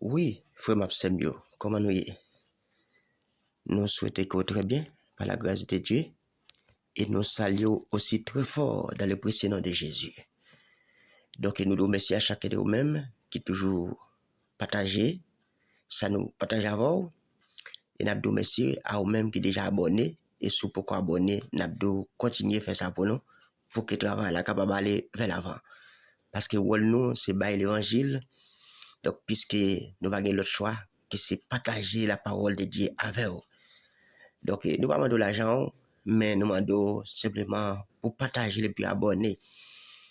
Oui, frère Mapsemio, comment nous y est? Nous souhaitons que très bien, par la grâce de Dieu, et nous saluons aussi très fort dans le précieux nom de Jésus. Donc, nous remercions à chacun de vous-mêmes qui toujours partagé, ça nous partage avant, et nous remercions à vous-mêmes qui déjà abonnés, et sous pourquoi abonner, nous continuer à faire ça pour nous, pour que le travail là capable d'aller vers l'avant. Parce que nous, c'est bailler l'évangile, donc puisque nous n'avons pas l'autre choix, que c'est partager la parole de Dieu avec vous. Donc, nous ne demandons pas de l'argent, mais nous demandons simplement pour partager et puis abonner.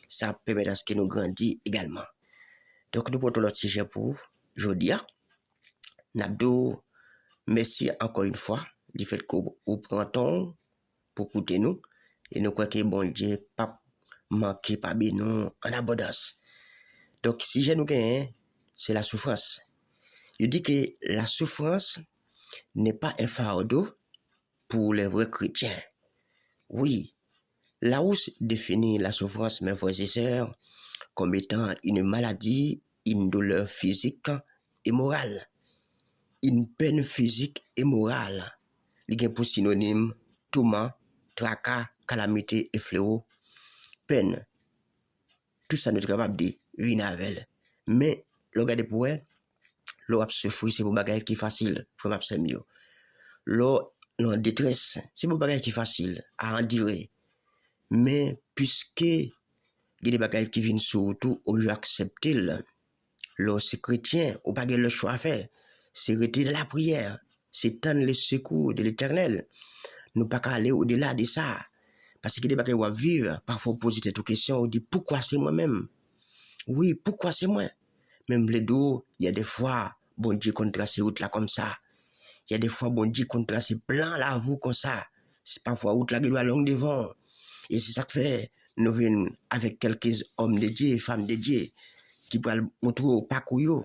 Ça permet à ce que nous grandissions également. Donc, nous portons notre sujet pour aujourd'hui. Nabdo, merci encore une fois du fait que vous prenez temps pour écouter nous. Et nous croyons que bon Dieu pas manquer par nous en abondance. Donc, si j'ai nous gagne, c'est la souffrance. Je dis que la souffrance n'est pas un fardeau pour les vrais chrétiens. Oui, Larousse définit la souffrance, mes frères et sœurs, comme étant une maladie, une douleur physique et morale. Une peine physique et morale. Il y a pour synonyme tourment, tracas, calamité et fléau. Peine. Tout ça nous est capable de vivre avec. Mais, le gars de pouvoir, l'eau a souffert, c'est pour bagaille qui est facile, faut m'absenter mieux. L'eau en détresse, c'est pour bagaille qui est facile à endurer. Mais, puisque il y a des bagailles qui viennent surtout, on veut accepter le c'est chrétien, on pas le choix à faire. C'est retirer la prière, c'est tendre les secours de l'éternel. Nous pas aller au-delà de ça. Parce que des bagailles on va vivre, parfois on pose cette question, on dit pourquoi c'est moi-même? Oui, pourquoi c'est moi? Même les dos, il y a des fois, bon Dieu qu'on trace route là comme ça. Il y a des fois, bon Dieu qu'on trace plein la vous comme ça. C'est parfois route là qui doit longue devant. Et c'est ça que fait, nous venons avec quelques hommes de Dieu, femmes de Dieu, qui peuvent montrer au parcours,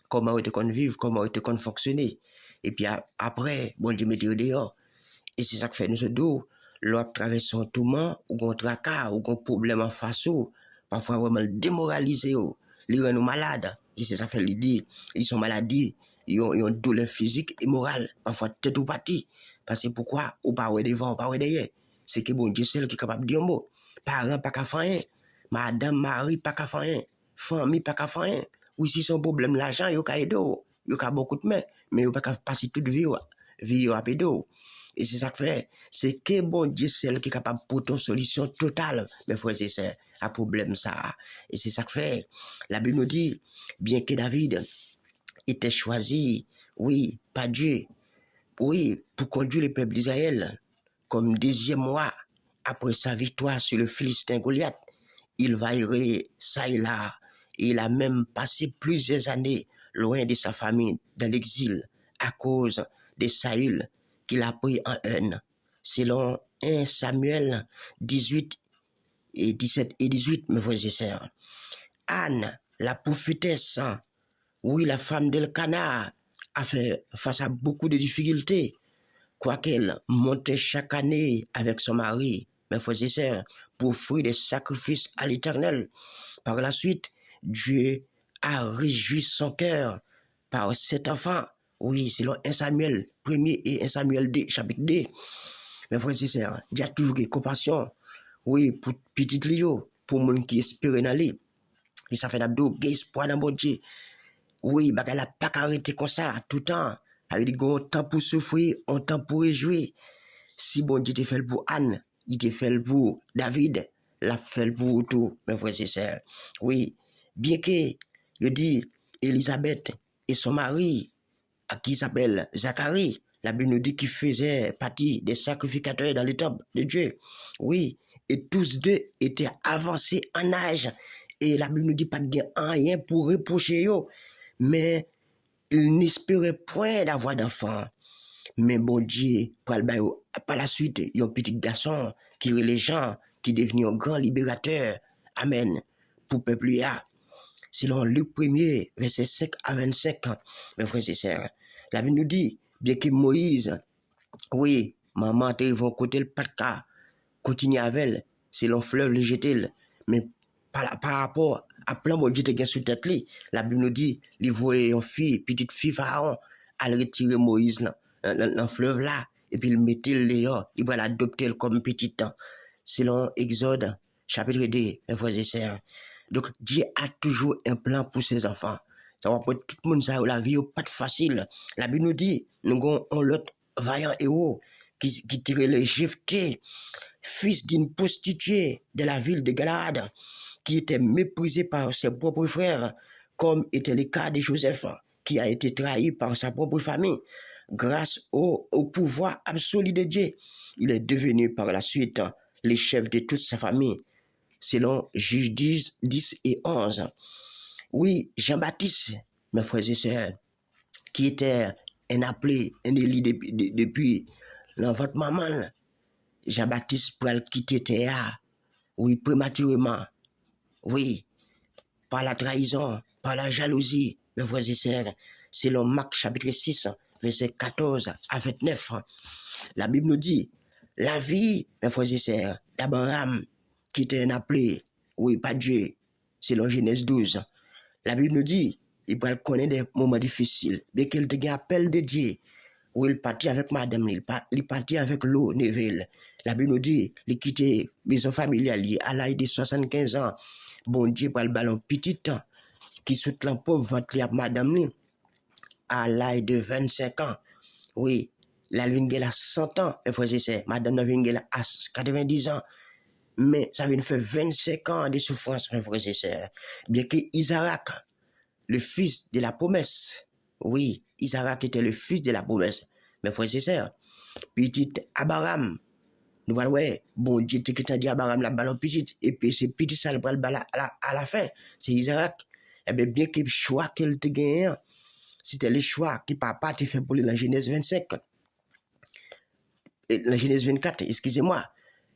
comment ils te vivre, comment ils te fonctionner. Et puis après, bon Dieu mettez au dehors. Et c'est ça que fait nous ce dos. L'autre traverse un tourment, ou un tracas, ou un problème en face, parfois vraiment démoralisé, ils rendent nous malades. Et c'est ça que fait l'idée. Ils sont maladies, ils ont une douleur physique et morale, parfois tête ou partie. Parce que pourquoi? Ou pas devant, ou pas derrière. C'est que bon Dieu seul qui est capable de dire un mot. Parents pas qu'à faire rien. Madame, mari pas qu'à faire rien. Famille pas qu'à faire rien. Ou si son problème l'argent, il y a aider. Il y a beaucoup de mains. Mais il n'y a pas qu'à passer toute vie à pédo. Et c'est ça que fait. C'est que bon Dieu seul qui est capable de porter une solution totale, mes frères et sœurs, à problème ça. Et c'est ça que fait. La Bible nous dit, bien que David était choisi, oui, par Dieu, oui, pour conduire le peuple d'Israël, comme deuxième roi, après sa victoire sur le Philistin Goliath, il va errer ça et là. Et il a même passé plusieurs années loin de sa famille, dans l'exil, à cause de Saül, qu'il a pris en haine. Selon 1 Samuel 18 et 17 et 18, mes frères et sœurs. Anne, la prophétesse, oui, la femme d'Elkana, a fait face à beaucoup de difficultés, quoiqu'elle montait chaque année avec son mari, mes frères et sœurs, pour offrir des sacrifices à l'Éternel. Par la suite, Dieu a réjoui son cœur par cet enfant. Oui, selon 1 Samuel 1er et 1 Samuel 2, chapitre 2. Mes frères et sœurs, Dieu a toujours eu compassion. Oui, pour petit Lio, pour monde qui espère en aller. Et ça fait d'abdo, espoir dans mon Dieu. Oui, bah, elle a pas arrêté comme ça, tout le temps. Elle dit, un temps pour souffrir, un temps pour réjouir. Si bon Dieu te fait pour Anne, il te fait pour David, l'a fait pour tout, mes frères et sœurs. Oui, bien que, je dis, Elisabeth et son mari, à qui s'appelle Zacharie, la Bible nous dit qu'il faisait partie des sacrificateurs dans le temple de Dieu. Oui, et tous deux étaient avancés en âge. Et la Bible nous dit pas de rien pour reprocher eux. Mais ils n'espéraient point d'avoir d'enfants. Mais bon Dieu, par la suite, il y a un petit garçon qui est les gens, qui est devenu un grand libérateur. Amen. Pour le peuple. Selon Luc 1er, verset 5 à 25, mes frères et sœurs. La Bible nous dit, bien que Moïse, oui, maman, ils vont côté le pas de cas, continue avec elle, selon fleuve le jeter, mais par rapport à plan bon Dieu te gen sous tête li. La Bible nous dit, il voyait une fille, petite fille Pharaon, à retirer Moïse dans le fleuve là, et puis il mettait le dehors, il va l'adopter comme petit temps. Selon Exode, chapitre 2, mes frères et sœurs. Donc, Dieu a toujours un plan pour ses enfants. Ça va pour tout le monde, ça, la vie n'est pas facile. La Bible nous dit, nous avons l'autre vaillant héros qui tirait les Jephthé, fils d'une prostituée de la ville de Galade, qui était méprisé par ses propres frères, comme était le cas de Joseph, qui a été trahi par sa propre famille. Grâce au pouvoir absolu de Dieu, il est devenu par la suite le chef de toute sa famille, selon Juge 10 et 11. Oui, Jean-Baptiste, mes frères et sœurs, qui était un appelé, un élu depuis l'enfant maman, Jean-Baptiste pour quitter terre, oui, prématurément, oui, par la trahison, par la jalousie, mes frères et sœurs, selon Marc chapitre 6, verset 14 à 29. La Bible nous dit, la vie, mes frères et sœurs, d'Abraham, qui était un appelé, oui, pas Dieu, selon Genèse 12. La Bible nous dit, il va connaître des moments difficiles, dès qu'il te appel de Dieu, où il partit avec madame, il partit avec l'eau, Neville. La Bible nous dit, il quittait maison familiale à l'âge de 75 ans. Bon Dieu, pour le ballon petit temps, qui saute la pauvre ventre à madame, à l'âge de 25 ans. Oui, la lune a 100 ans, mes frères et sœurs. Madame la lune a 90 ans. Mais ça vient faire 25 ans de souffrance, mes frères et sœurs. Bien que Isaac, le fils de la promesse, oui, Isaac était le fils de la promesse, mes frères et sœurs. Petit Abraham, nous voyons, ouais, bon Dieu, tu as dit Abraham la ballon petit, et puis c'est petit ça le bal à la fin, c'est Isaac. Eh bien que le choix qu'il te gagne, c'était le choix que papa t'a fait pour la Genèse 25. Et la Genèse 24, excusez-moi.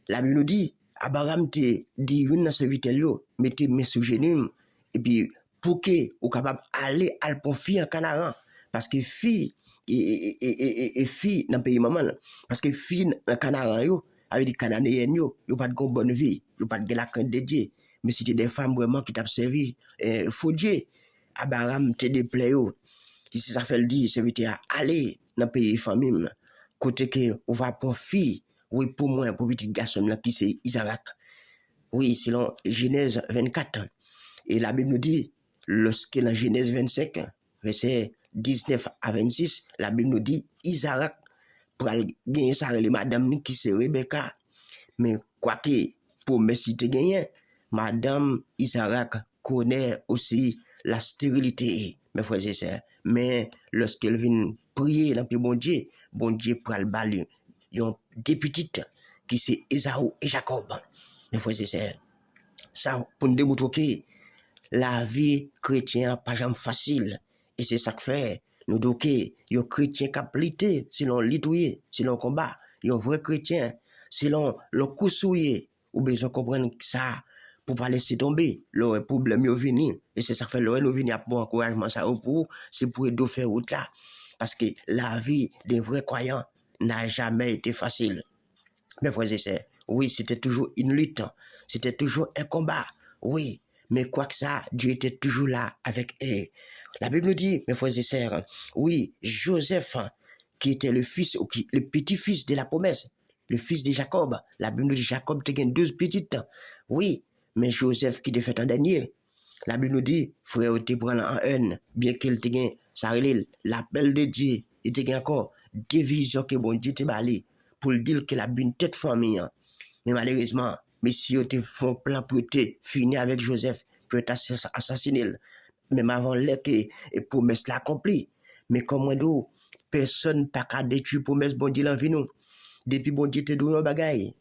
La Bible nous dit, Abraham te dit une dans ce vitel, mettez mes sous genoux, et puis pour que vous capable d'aller à le fille en Canaan, parce que fille et fille dans le pays maman, parce que fille en Canaan, avec des Cananéennes, ils pas de bonne vie, ils pas de la crainte de Dieu, mais c'était des femmes vraiment qui t'ont servi, faux Dieu. Abraham te déplaît, qui ça fait le dire, c'est à aller dans le pays famille, côté que on va pour fille, oui, pour moi, pour petit garçon là, qui c'est Isaac. Oui, selon Genèse 24. Et la Bible nous dit, lorsque la Genèse 25, verset 19 à 26, la Bible nous dit, Isaac, pour gagner sa madame qui c'est Rebecca. Mais quoi que, pour me citer gagner, madame Isaac connaît aussi la stérilité, mes frères et sœurs. Mais lorsqu'elle vient prier dans le bon Dieu pour le bal, il y a deux petites qui c'est Esaü et Jacob, mes frères et sœurs. Ça, pour nous démontrer que la vie chrétienne pas jamais facile. Et c'est ça que fait, nous disons que les chrétiens qui ont selon l'itouille, selon le combat, les vrais chrétiens, selon le coup souillé, ou besoin de comprendre ça, pour pas laisser tomber, le problème est venu. Et c'est ça que fait, le nous venu à bon encouragement, ça, pour, c'est pour aider faire route là. Parce que la vie des vrais croyants n'a jamais été facile. Mes frères et sœurs, oui, c'était toujours une lutte, c'était toujours un combat, oui, mais quoi que ça, Dieu était toujours là avec eux. La Bible nous dit, mes frères et sœurs, oui, Joseph, qui était le fils, le petit-fils de la promesse, le fils de Jacob, la Bible nous dit, Jacob te gagne 12 petites, oui, mais Joseph qui te fait un dernier. La Bible nous dit, frère, te prend en haine, bien qu'il te gagne, ça relève l'appel de Dieu, il te gagne encore des visions que bon Dieu te balé pour le dire qu'il a une tête famille. Mais malheureusement, messieurs te font plan pour te finir avec Joseph, pour t'assassiner. Même avant l'heure que la promesse l'accomplit. Mais comme nous, personne n'a qu'à détruire la promesse bon Dieu l'envie nous. Depuis bon Dieu te donne un bagage,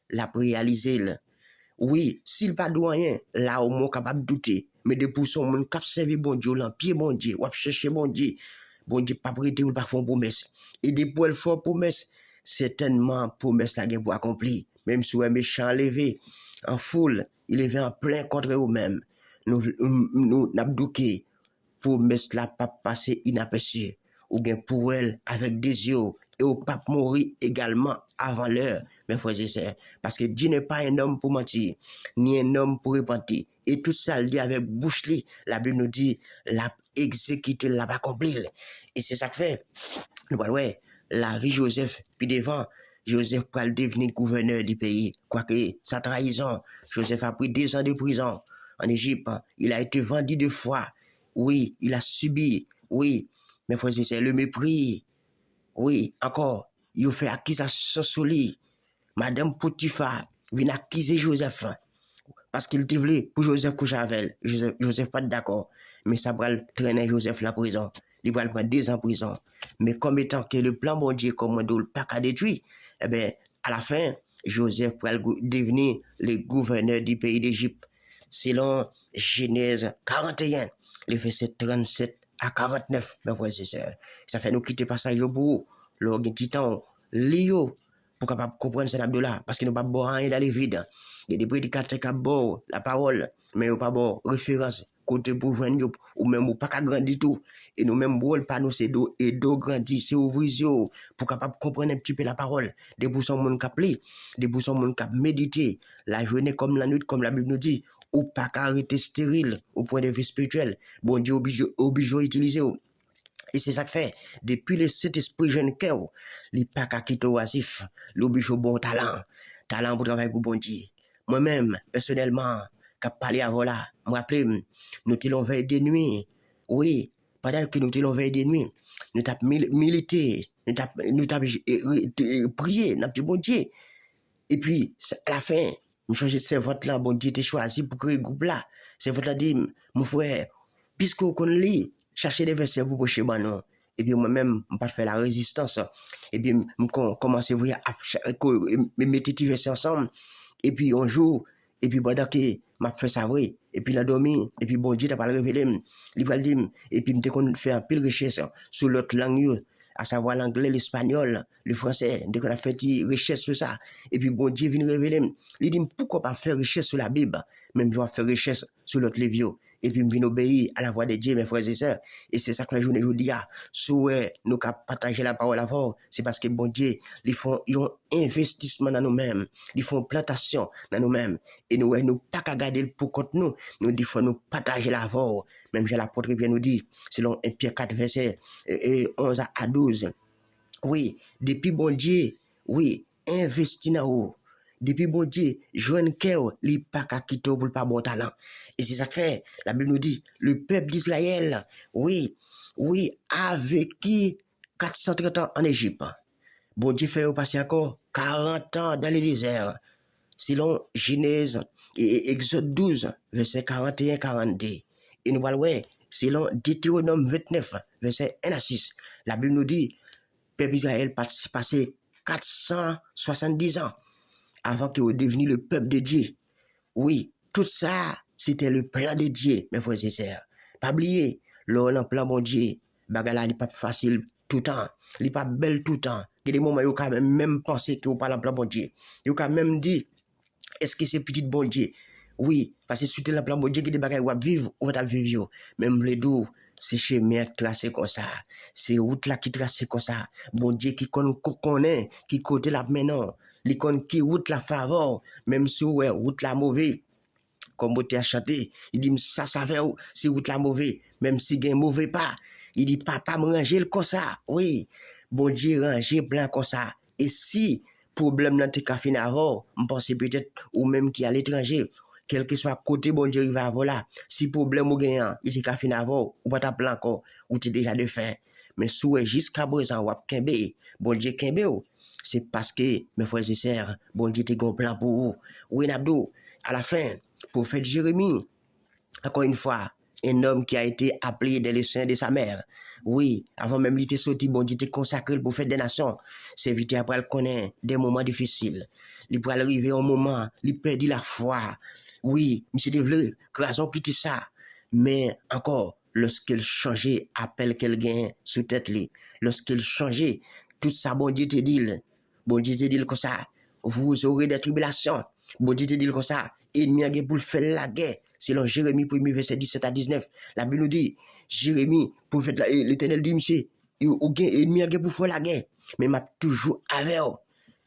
l'a réalisé. Oui, s'il pas de rien, là au moins capable de douter. Mais depuis son monde cap servi bon Dieu, l'empire bon Dieu, ou chercher bon Dieu pas prêter ou pas faire promesse. Et depuis elle fait promesse, certainement promesse la guerre pour accomplir. Même si un méchant levé en foule, il est en plein contre eux-mêmes. Nous n'abdouqué promesse la pas passer inaperçue. Ou bien pour elle avec des yeux et au pape mourir également avant l'heure. mes frères et sœurs. Parce que Dieu n'est pas un homme pour mentir, ni un homme pour repentir. Et tout ça, il dit avec bouche, la Bible nous dit, l'a exécuté, l'a accompli. Et c'est ça que fait. Nous voyons, ouais, la vie Joseph, puis devant, Joseph va devenir gouverneur du pays. Quoique, sa trahison, Joseph a pris 2 ans de prison en Égypte. Il a été vendu 2 fois. Oui, il a subi. Oui, mes frères et sœurs, le mépris. Oui, encore, il fait accusation sur lui. Madame Potiphar vient accuser Joseph. Parce qu'il te voulait pour Joseph coucher avec elle. Joseph pas d'accord. Mais ça va traîner Joseph la prison. Il va le prendre 2 ans en prison. Mais comme étant que le plan bon Dieu comme on pas qu'à détruire, eh bien, à la fin, Joseph va devenir le gouverneur du pays d'Égypte. Selon Genèse 41, les versets 37 à 49, mes frères et sœurs. Ça fait nous quitter passage pour le titan, Léo, pour capable comprendre cet abdo-là, parce que nous pas boire rien dans les vides. Il y a des prédicateurs qui ont la parole, mais ils n'ont pas bon référence, côté pour joindre, ou même pas qu'à grandir tout. Et nous même rôle pas nous, c'est d'eau, et d'eau grandir, c'est ouvrir pour capable comprendre un petit peu la parole. Des pour son monde cap lit, des pour son monde cap méditer, la journée comme la nuit, comme la Bible nous dit, ou pas qu'à arrêter stérile, au point de vue spirituel. Bon Dieu oblige à utiliser. Et c'est ça que fait, depuis le Saint-Esprit jeune cœur, il pas qu'à quitter oisif, l'oblige au bon talent, talent pour travailler pour bon Dieu. Moi-même, personnellement, qui parlé avant là, me rappelle, nous t'allons veille des nuits. Oui, pendant que nous t'allons veille des nuits, nous t'avons milité, nous t'avons prié, nous t'avons bon Dieu. Et puis, à la fin, nous changeons ce vote-là, bon Dieu t'a choisi pour créer le groupe là. Ce vote-là dit, mon frère, puisque vous connaissez, cherchez des versets pour cocher non. Et puis moi-même, je pas faire la résistance. Et puis, je commence à voir, mettre des versets ensemble. Et puis, un jour, et puis, pendant que je fais ça vrai, et puis, il a dormi, et puis, bon Dieu t'a pas révélé, il va le dire, et puis, je fait un pile richesse sur l'autre langue, à savoir l'anglais, l'espagnol, le français, dès qu'on a fait une richesse sur ça, et puis bon Dieu vient révéler, il dit pourquoi pas faire richesse sur la Bible, même je vais faire richesse sur l'autre livre, et puis je obéir à la voix de Dieu, mes frères et sœurs, et c'est ça que la journée je dis, si nous partager la parole avant, c'est parce que bon Dieu, ils font investissement dans nous-mêmes, ils font plantation dans nous-mêmes, et nous pas qu'à garder pour compte nous il faut nous partager la voix, même j'ai l'apôtre bien nous dit, selon 1 Pierre 4, verset 11 à 12. Oui, depuis bon Dieu, oui, investi dans vous. Depuis bon Dieu, jeune cœur, li pas qu'à quitter pour pas bon talent. Et c'est ça que fait, la Bible nous dit, le peuple d'Israël, oui, a vécu 430 ans en Égypte. Bon Dieu fait passer encore 40 ans dans le désert. Selon Genèse et Exode 12, verset 41-42. Et nous voyons, selon Deutéronome 29, verset 1 à 6, la Bible nous dit, peuple Israël passé 470 ans avant qu'il soit devenu le peuple de Dieu. Oui, tout ça, c'était le plan de Dieu, mes frères et sœurs. Pas oublier, le plan de Dieu, bagala n'est pas facile tout le temps, il n'est pas belle tout le temps. Il y a des moments où il y a même pensé qu'il n'y a pas le plan de Dieu. Il y a même dit, est-ce que c'est petit bon Dieu? Oui, parce que c'était le plan bon Dieu qui des bagages ou vivre ou pas vivre. Même les deux, c'est chemin tracé comme ça. C'est route là qui tracé comme ça. Bon Dieu qui connaît, qui côté là maintenant. L'icône qui route la faveur, même si ouais, route la mauvais. Comme vous a chanté, il dit ça fait si route la mauvais, même si gain mauvais pas. Il dit papa me ranger comme ça. Oui, bon Dieu ranger blanc comme ça. Et si problème là t'es qu'à finir avant, je pense peut-être ou même qui à l'étranger, quel que soit côté bon Dieu il va avoir là. Si problème ou gagnant, il s'est qu'à finir avant, ou pas ta plan encore, ou t'es déjà de fin. Mais sous jusqu'à présent ou kembe, bon Dieu kembe c'est parce que mes frères et sœurs, bon Dieu t'es un plan pour vous. Oui Nabdou, à la fin, prophète Jérémie, encore une fois, un homme qui a été appelé dans le sein de sa mère. Oui, avant même il était sorti, bon Dieu t'es consacré pour faire des nations. C'est vite après elle connaît des moments difficiles. Il peut arriver un moment, il perdit la foi. Oui, monsieur Devle, raison quitter ça. Mais encore, lorsqu'il changeait, appelle qu'elle gagne sous tête lui. Lorsqu'il changeait, tout ça, bon Dieu te dit, bon Dieu te dit comme ça, vous aurez des tribulations. Bon Dieu te dit comme ça, ennemi a pour faire la guerre. Selon Jérémie 1er verset 17 à 19, la Bible nous dit, Jérémie, prophète, l'Éternel dit, monsieur, ennemi a pour faire la guerre, mais m'a toujours avec.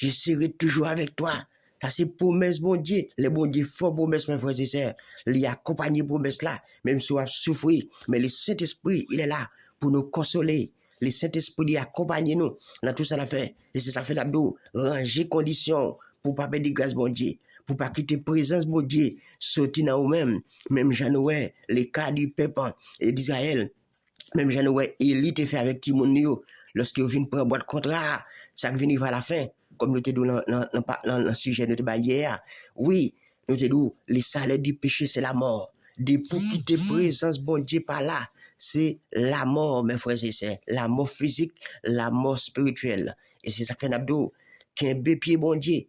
Je serai toujours avec toi. Ça, c'est promesse, bon Dieu. Les bon Dieu font promesse, mes frères et sœurs. Il accompagne promesse là, même si on a souffert. Mais le Saint-Esprit, il est là pour nous consoler. Le Saint-Esprit, il accompagne nous dans tout ça l'a fait. Et c'est ça fait l'abdo. Ranger conditions pour pas perdre grâce, bon Dieu. Pour pas quitter présence, bon Dieu. Sortir dans nous-mêmes. Même Jean-Noël, les cas du peuple et d'Israël. Même Jean-Noël, il était fait avec Timonio. Lorsqu'il vient prendre boîte contrat, ça vient à la fin. Comme nous te dit dans le sujet de débat hier. Oui, nous te dit, le salaire du péché, c'est la mort. Depuis quitter présence, bon Dieu, par là, c'est la mort, mes frères et sœurs. La mort physique, la mort spirituelle. Et c'est ça que fait Nabdo, qu'un pied, bon Dieu,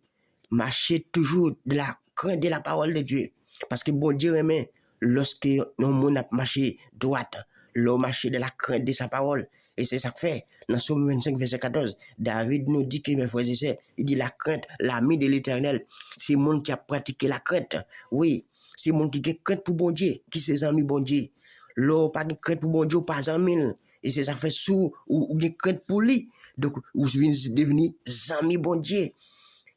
marcher toujours de la crainte de la parole de Dieu. Parce que bon Dieu remet, lorsque nos monde a marché droite, l'homme marché de la crainte de sa parole. Et c'est ça que fait. Dans Somme 25, verset 14, David nous dit que, mes frères et sœurs, il dit la crainte, l'ami de l'éternel. C'est le monde qui a pratiqué la crainte. Oui, c'est le monde qui a crainte pour bon Dieu, qui ses amis bon Dieu. L'homme pas de crainte pour bon Dieu, pas amis. Et c'est ça fait sous, ou de crainte pour lui. Donc, vous devenir amis bon Dieu.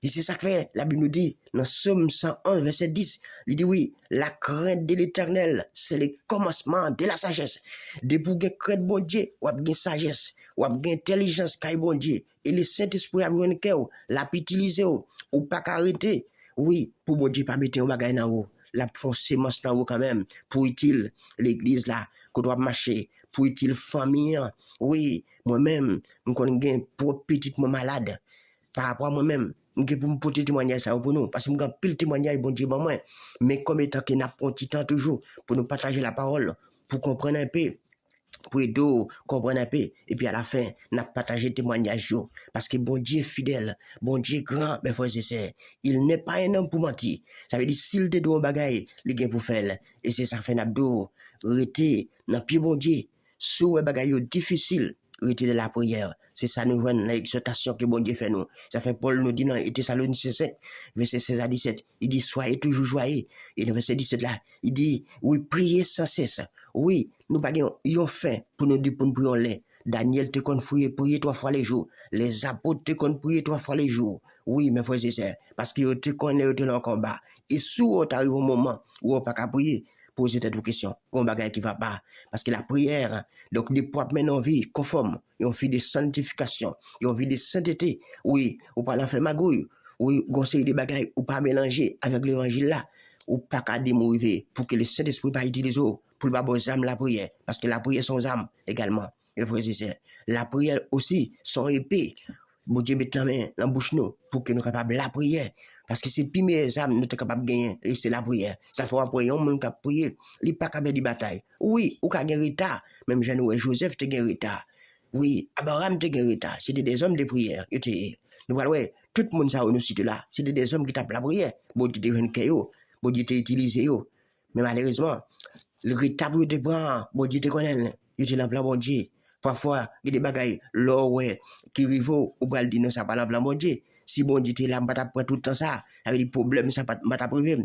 Et c'est ça que fait, la Bible nous dit, dans Somme 111, verset 10, il dit oui, la crainte de l'éternel, c'est le commencement de la sagesse. Depuis que vous crainte bon Dieu, vous avez une sagesse, vous avez une intelligence, bon Dieu. Et le Saint-Esprit a besoin de vous, l'a utilisé, ou pas arrêter. Oui, pour bon Dieu, pas mettre un bagage dans vous. La sémence dans vous quand même, pour utile l'église là, qu'on doit marcher, pour utile famille. Oui, moi-même, je connais pour petite malade, par rapport à moi-même. Je pour me porter témoignage ça pour nous parce que je pile témoignage bon Dieu moi mais comme étant qu'il n'a pas petit temps toujours pour nous partager la parole pour comprendre un peu pour aider comprendre un peu et puis à la fin n'a partagé témoignage parce que bon Dieu est fidèle bon Dieu est grand mes frères et sœurs il n'est pas un homme pour mentir ça veut dire s'il te donne un bagage il gagne pour faire et c'est ça fait n'abdo rester dans pied bon Dieu sous un bagage difficile rester de la prière. C'est ça nous joigne l'exhortation que bon Dieu fait nous. Ça fait Paul nous dit dans Thessaloniciens 5, verset 16 à 17. Il dit, soyez toujours joyeux. Et dans verset 17 là, il dit, oui, priez sans cesse. Oui, nous pas yon faim pour nous dire pour nous prier. Daniel te kon prier 3 fois les jours. Les apôtres te kon prier 3 fois les jours. Oui, mes frères et sœurs, parce que te connaît dans le combat. Et souvent, tu arrives au moment où on pas qu'à prier, poser cette question, qu'on bagaille qui va pas. Parce que la prière, donc des poids maintenant vie conforme, ils ont fait des sanctifications, ils ont fait des saintetés. Oui, ou pas l'en faire magouille. Oui, conseiller des bagailles, ou pas mélanger avec l'évangile là, ou pas qu'à démourir pour que le Saint-Esprit pas utilise pour le babo âme la prière. Parce que la prière sont âmes également. Les frères et sœurs. La prière aussi sont épées. Bon Dieu met la main dans la bouche nous pour que nous soyons capables de la prière. Parce que c'est premières âmes nous sommes capables de gagner. Et c'est la prière. Ça fait après, on ne peut pas prier. Il n'est pas capable de bataille. Oui, ou qu'à gagner retard. Même Jean-Noël Joseph te gagné retard. Oui, Abraham te gagné retard. C'était des hommes de prière. Nous voyons, tout le monde ça nous cite là. C'était des hommes qui tapent la prière. Bon Dieu te gagné bon Dieu te utilisé. Mais malheureusement, le retard pour te prendre, bon Dieu te connaît. Il te l'emploie bon Dieu. Parfois, il y a des bagailles, là, ouais, qui arrivent, ou pas le dire, non, ça pas l'emploie bon Dieu. Si bon Dieu t'es là, pas t'apprendre tout le temps ça, avec des problèmes, ça pas t'appriver.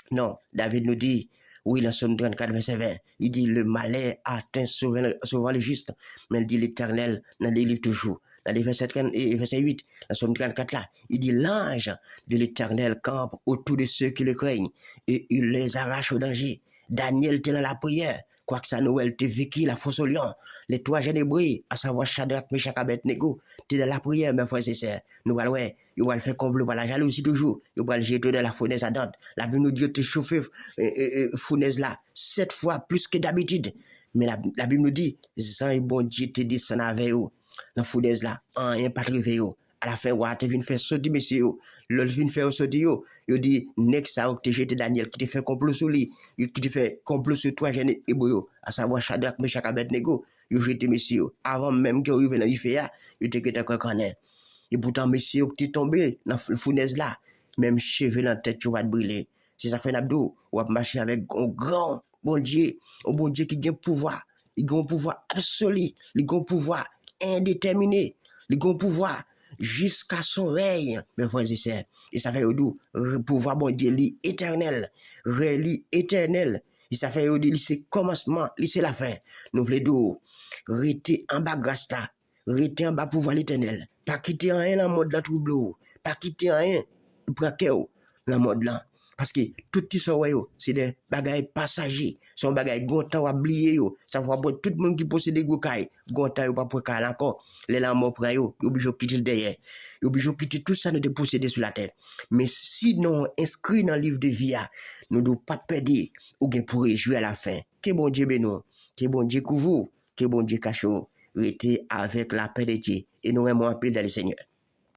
Non, David nous dit, oui, dans Somme 34, verset 20, il dit, le malheur atteint souvent le juste, mais il dit l'éternel n'en délivre toujours. Dans les verset 8, dans Somme 34 là, il dit, l'ange de l'éternel campe autour de ceux qui le craignent, et il les arrache au danger. Daniel était dans la prière, quoique sa Noël te vécu la fosse au lion. Les 3 Génébrés, à savoir Shadrach, Meshach, Abednego, t'es dans la prière, mes frères et sœurs. Nous allons, il va le faire complot par la jalousie toujours. Il va le jeter dans la fournaise à dente. La Bible nous dit, te chauffer, fournaise là, 7 fois plus que d'habitude. Mais la Bible nous dit, sans bon Dieu te descend avec eux. La fournaise là, rien pas trouvé eux. À la fin, ouais, tu viens faire sauter, monsieur. L'autre vient faire sauter, il dit, next ça, tu jeté Daniel, qui te fait complot sur lui, qui te fait complot sur toi, jeune hébreu, à savoir Shadrach, Meshach, Abednego, il jeté monsieur. Avant même qu'il arrive dans l'IFEA, il te connaît. Et pourtant, monsieur, qui est tombé dans la fournaise là, même cheveux dans la tête, tu vas te brûler. C'est ça fait l'abdo, on va marcher avec un grand bon Dieu qui a un pouvoir, il a un pouvoir absolu, il a un pouvoir indéterminé, il a un pouvoir jusqu'à son règne, mes frères et sœurs. Et ça fait pouvoir bon Dieu, éternel, éternel. Et ça fait c'est commencement, c'est la fin. Nous voulons rester en bas grâce là, rester en bas pouvoir l'éternel, pas quitter rien dans le mode de la trouble, pas quitter rien, braquer dans le monde là. Parce que tout ce c'est des bagailles passagers, sont bagailles gontan à oublier yo. Ça va pas tout le monde qui possède des gros cailles, gontan yo pas pour caille encore. Les lames prend yo, obligé quitter le derrière. Obligé quitter tout ça de posséder sur la terre. Mais si nous inscrit dans le livre de vie, nous ne devons pas perdre ou bien pour réjouir à la fin. Que bon Dieu bénisse, que bon Dieu couvre, que bon Dieu cache, restez avec la paix de Dieu et nous aimons appeler dans le Seigneur.